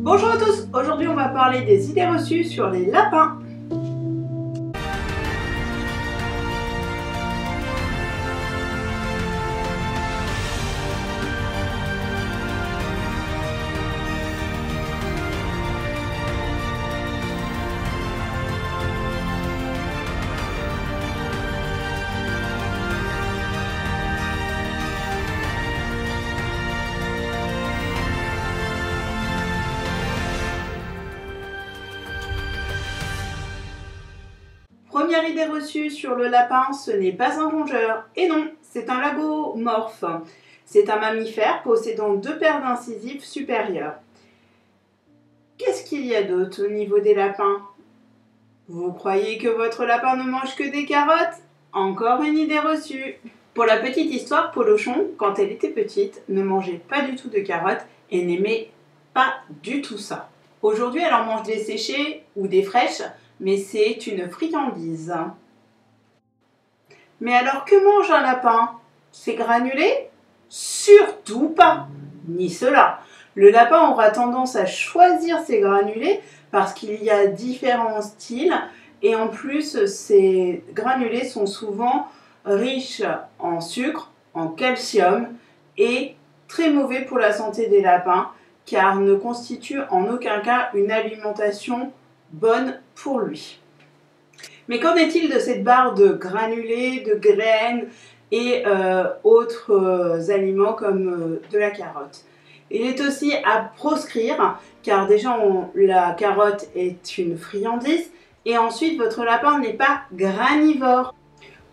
Bonjour à tous, aujourd'hui on va parler des idées reçues sur les lapins. Première idée reçue sur le lapin, ce n'est pas un rongeur. Et non, c'est un lagomorphe. C'est un mammifère possédant deux paires d'incisives supérieures. Qu'est-ce qu'il y a d'autre au niveau des lapins? Vous croyez que votre lapin ne mange que des carottes? Encore une idée reçue. Pour la petite histoire, Polochon, quand elle était petite, ne mangeait pas du tout de carottes et n'aimait pas du tout ça. Aujourd'hui, elle en mange des séchées ou des fraîches, mais c'est une friandise. Mais alors, que mange un lapin? C'est granulé? Surtout pas, ni cela. Le lapin aura tendance à choisir ses granulés parce qu'il y a différents styles et en plus, ces granulés sont souvent riches en sucre, en calcium et très mauvais pour la santé des lapins car ne constituent en aucun cas une alimentation bonne pour lui. Mais qu'en est-il de cette barre de granulés, de graines et autres aliments comme de la carotte? Il est aussi à proscrire car déjà la carotte est une friandise et ensuite votre lapin n'est pas granivore.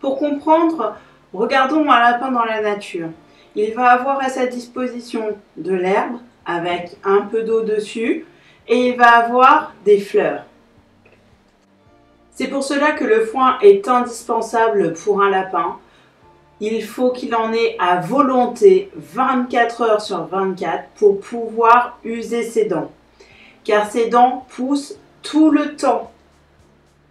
Pour comprendre, regardons un lapin dans la nature. Il va avoir à sa disposition de l'herbe avec un peu d'eau dessus et il va avoir des fleurs. C'est pour cela que le foin est indispensable pour un lapin. Il faut qu'il en ait à volonté 24 heures sur 24 pour pouvoir user ses dents. Car ses dents poussent tout le temps.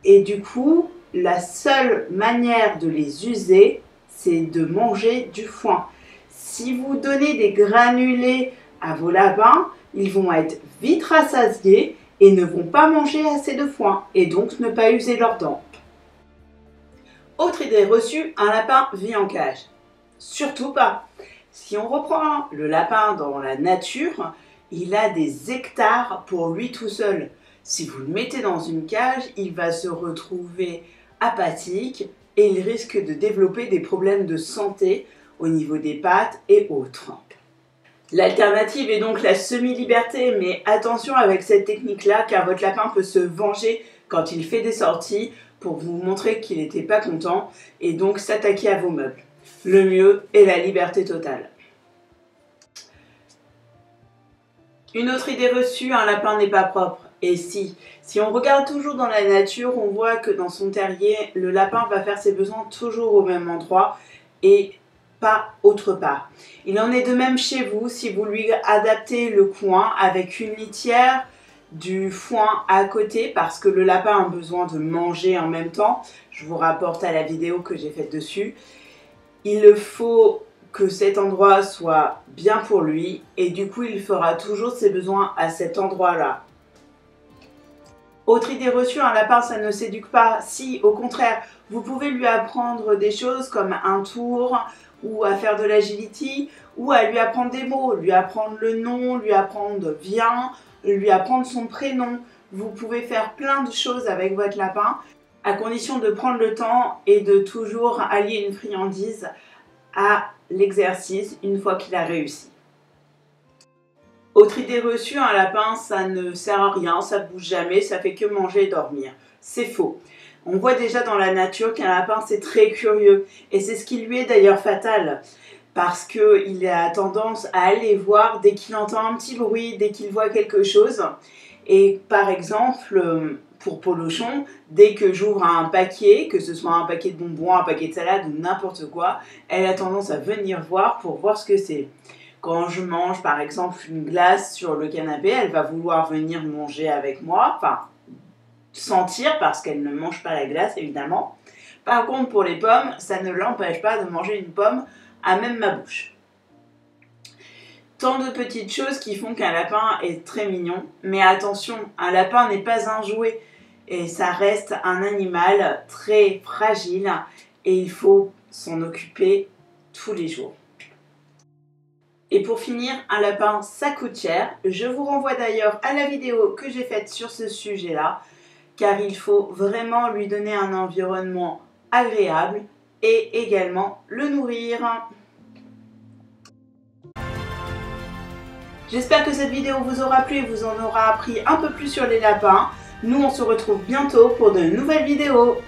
Et du coup, la seule manière de les user, c'est de manger du foin. Si vous donnez des granulés à vos lapins, ils vont être vite rassasiés et ne vont pas manger assez de foin et donc ne pas user leurs dents. Autre idée reçue, un lapin vit en cage. Surtout pas. Si on reprend le lapin dans la nature, il a des hectares pour lui tout seul. Si vous le mettez dans une cage, il va se retrouver apathique et il risque de développer des problèmes de santé au niveau des pattes et autres. L'alternative est donc la semi-liberté, mais attention avec cette technique-là car votre lapin peut se venger quand il fait des sorties pour vous montrer qu'il n'était pas content et donc s'attaquer à vos meubles. Le mieux est la liberté totale. Une autre idée reçue, un lapin n'est pas propre. Et si on regarde toujours dans la nature, on voit que dans son terrier, le lapin va faire ses besoins toujours au même endroit et pas autre part. Il en est de même chez vous si vous lui adaptez le coin avec une litière, du foin à côté parce que le lapin a besoin de manger en même temps. Je vous rapporte à la vidéo que j'ai faite dessus. Il faut que cet endroit soit bien pour lui et du coup il fera toujours ses besoins à cet endroit-là. Autre idée reçue, un lapin ça ne s'éduque pas. Si au contraire vous pouvez lui apprendre des choses comme un tour ou à faire de l'agility ou à lui apprendre des mots, lui apprendre le nom, lui apprendre viens, lui apprendre son prénom. Vous pouvez faire plein de choses avec votre lapin à condition de prendre le temps et de toujours allier une friandise à l'exercice une fois qu'il a réussi. Autre idée reçue, un lapin ça ne sert à rien, ça bouge jamais, ça fait que manger et dormir. C'est faux. On voit déjà dans la nature qu'un lapin c'est très curieux et c'est ce qui lui est d'ailleurs fatal parce qu'il a tendance à aller voir dès qu'il entend un petit bruit, dès qu'il voit quelque chose. Et par exemple, pour Polochon, dès que j'ouvre un paquet, que ce soit un paquet de bonbons, un paquet de salade ou n'importe quoi, elle a tendance à venir voir pour voir ce que c'est. Quand je mange par exemple une glace sur le canapé, elle va vouloir venir manger avec moi, enfin sentir parce qu'elle ne mange pas la glace évidemment. Par contre pour les pommes, ça ne l'empêche pas de manger une pomme à même ma bouche. Tant de petites choses qui font qu'un lapin est très mignon. Mais attention, un lapin n'est pas un jouet. Et ça reste un animal très fragile. Et il faut s'en occuper tous les jours. Et pour finir, un lapin, ça coûte cher. Je vous renvoie d'ailleurs à la vidéo que j'ai faite sur ce sujet-là, car il faut vraiment lui donner un environnement agréable et également le nourrir. J'espère que cette vidéo vous aura plu et vous en aura appris un peu plus sur les lapins. Nous, on se retrouve bientôt pour de nouvelles vidéos.